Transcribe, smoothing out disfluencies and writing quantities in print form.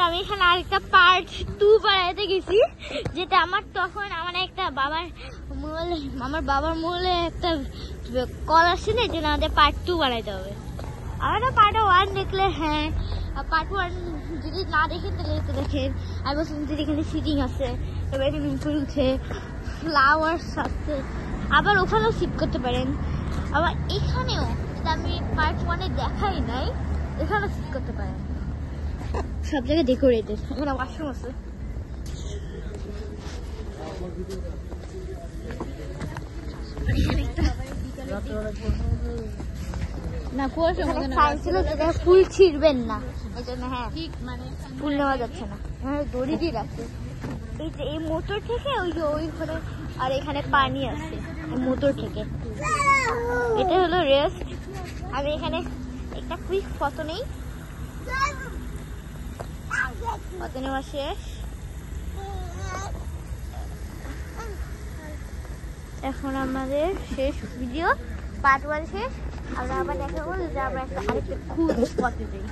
আমি এখানে আরেকটা পার্ট 2 বানাইতে গেছি, যেটা আমার তখন আমার একটা বাবার মূলে একটা কল আসছে না, যে আমাদের পার্ট 2 বানাইতে হবে। আমরা পার্ট 1 দেখলে, হ্যাঁ পার্ট 1 যদি না দেখেন তাহলে তো দেখেন। আর বলছিলাম যে এখানে সিটিং আছে, এবার এখানে উপরে উঠে ফ্লাওয়ার্স আছে, আবার ওখানেও সিট করতে পারেন। আবার এখানেও, যেটা আমি পার্ট 1-এ দেখাই নাই, এখানেও সিট করতে পারেন। সব জায়গায় ডেকোরেটেড। এখানে ওয়াশরুম আছে। না কুয়াশা ছিল, যেটা ফুল ছিঁড়বেন না, এই জন্য হ্যাঁ ফুল নেওয়া যাচ্ছে না, দড়ি দিয়ে রাখছে। এই যে এই মোটর থেকে ওই যে ওইখানে, আর এখানে পানি আছে মোটর থেকে। এটা হলো রেস্ট। আমি এখানে একটা কুইক ফটো নেই, ফটো নেওয়া শেষ। এখন আমাদের শেষ ভিডিও, পার্ট 1 শেষ। আমরা আবার দেখা করবো যে আমরা আরেকটা কুল স্পটে যাই।